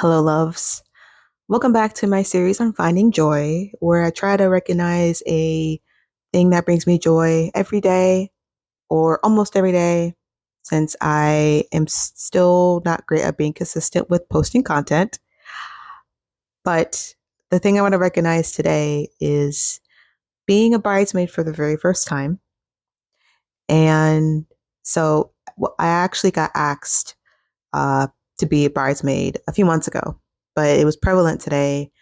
Hello, loves. Welcome back to my series on finding joy, where I try to recognize a thing that brings me joy every day or almost every day, since I am still not great at being consistent with posting content. But the thing I want to recognize today is being a bridesmaid for the very first time. And so I actually got asked uh, to be a bridesmaid a few months ago, but it was prevalent today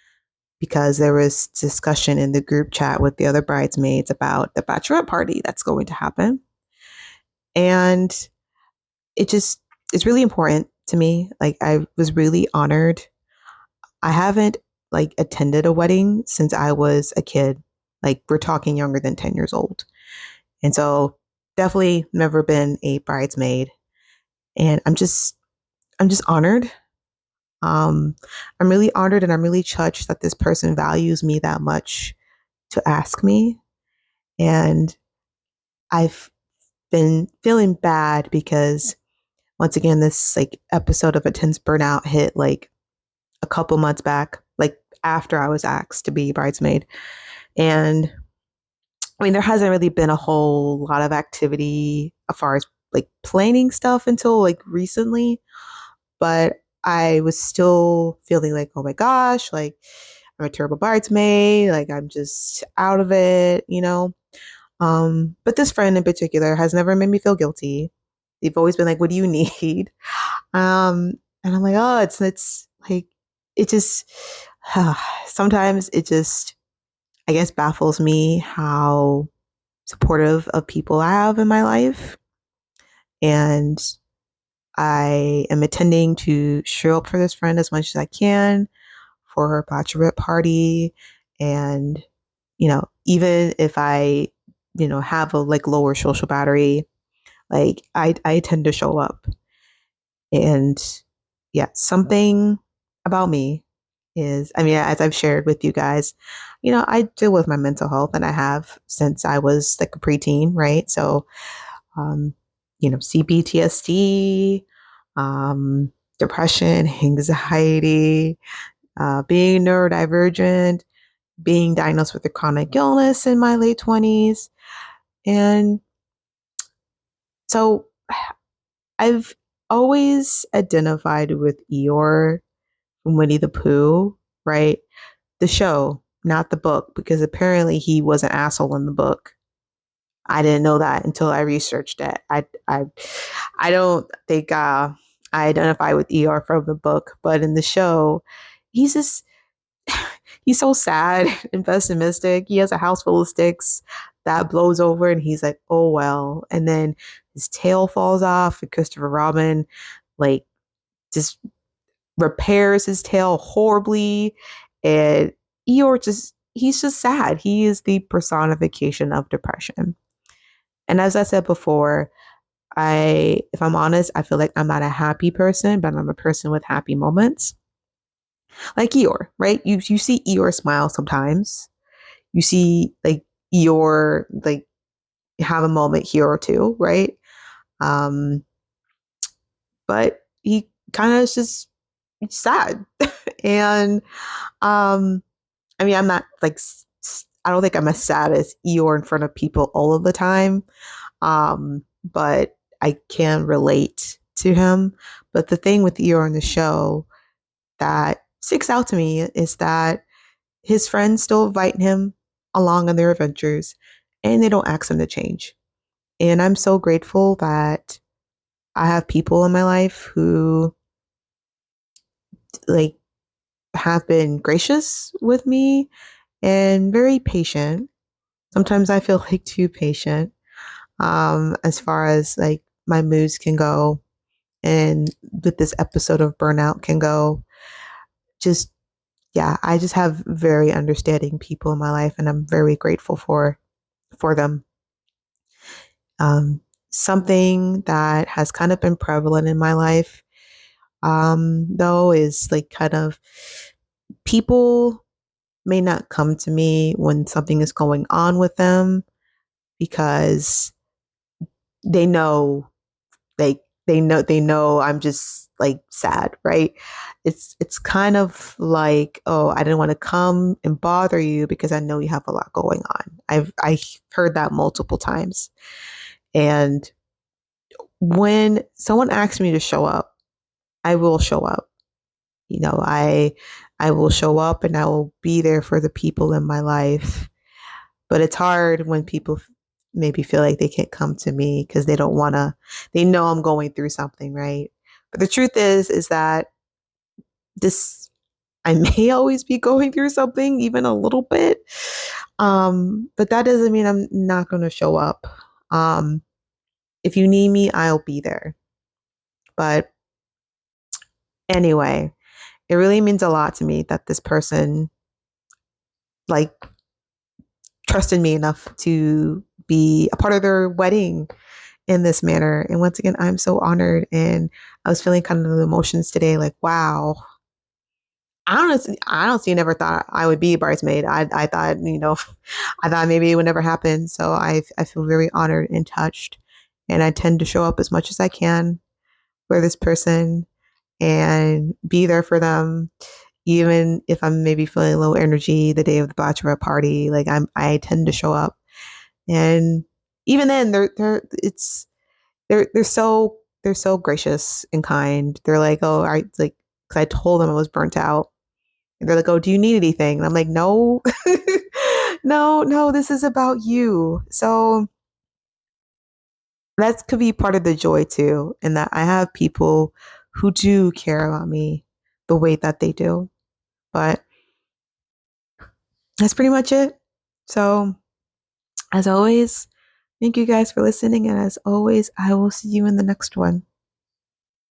because there was discussion in the group chat with the other bridesmaids about the bachelorette party that's going to happen. And it just it's really important to me. Like I was really honored. I haven't attended a wedding since I was a kid. Like we're talking younger than 10 years old. And so definitely never been a bridesmaid. And I'm just honored. Um I'm really honored and I'm really touched that this person values me that much to ask me. And I've been feeling bad because once again, this episode of Intense Burnout hit a couple months back, like after I was asked to be bridesmaid. And I mean, there hasn't really been a whole lot of activity as far as planning stuff until recently, but I was still feeling like, oh my gosh, I'm a terrible bridesmaid, like I'm just out of it. But this friend in particular has never made me feel guilty. They've always been like, "What do you need?" And I'm like, "Oh, it's like it just sometimes it just I guess baffles me how supportive of people I have in my life, and I am intending to show up for this friend as much as I can for her bachelorette party, and even if I have a lower social battery, I tend to show up. And yeah, something about me is, I mean, as I've shared with you guys, I deal with my mental health and I have since I was like a preteen, right? So, um, CPTSD, depression, anxiety, being neurodivergent, being diagnosed with a chronic illness in my late 20s. And so I've always identified with Eeyore from Winnie the Pooh, right? The show, not the book, because apparently he was an asshole in the book. I didn't know that until I researched it. I don't think I identify with Eeyore from the book, but in the show, he's just he's so sad and pessimistic. He has a house full of sticks that blows over, and he's like, "Oh well." And then his tail falls off, and Christopher Robin like just repairs his tail horribly, and Eeyore he's just sad. He is the personification of depression. And as I said before, if I'm honest, I feel like I'm not a happy person, but I'm a person with happy moments. Like Eeyore, right? You see Eeyore smile sometimes. You see Eeyore have a moment here or two, right? Um, but he kind of is just sad. And um, I mean, I'm not I don't think I'm as sad as Eeyore in front of people all of the time. But I can relate to him. But the thing with Eeyore in the show that sticks out to me is that his friends still invite him along on their adventures and they don't ask him to change. And I'm so grateful that I have people in my life who like have been gracious with me and very patient. Sometimes I feel like too patient, as far as my moods can go, and with this episode of burnout can go. Just yeah, I just have very understanding people in my life, and I'm very grateful for them. Um, Something that has kind of been prevalent in my life, though, is kind of people may not come to me when something is going on with them because they know they know I'm just like sad, right? It's kind of like, oh, I didn't want to come and bother you because I know you have a lot going on. I heard that multiple times. And when someone asks me to show up, I will show up. I will show up and I will be there for the people in my life. But it's hard when people maybe feel like they can't come to me because they don't want to, they know I'm going through something, right? But the truth is that this, I may always be going through something, even a little bit. But that doesn't mean I'm not going to show up. Um, if you need me, I'll be there. But anyway, it really means a lot to me that this person like trusted me enough to be a part of their wedding in this manner. And once again, I'm so honored. And I was feeling kind of the emotions today, like, wow. I honestly never thought I would be a bridesmaid. I thought, I thought maybe it would never happen. So I feel very honored and touched. And I tend to show up as much as I can for this person and be there for them, even if I'm maybe feeling low energy the day of the bachelorette party. Like I tend to show up, and even then, they're so gracious and kind. They're like, oh, I like, because I told them I was burnt out, and they're like, oh, do you need anything? And I'm like, no, no, this is about you. So that could be part of the joy too, in that I have people who do care about me the way that they do. But that's pretty much it. So, as always, thank you guys for listening. And as always, I will see you in the next one.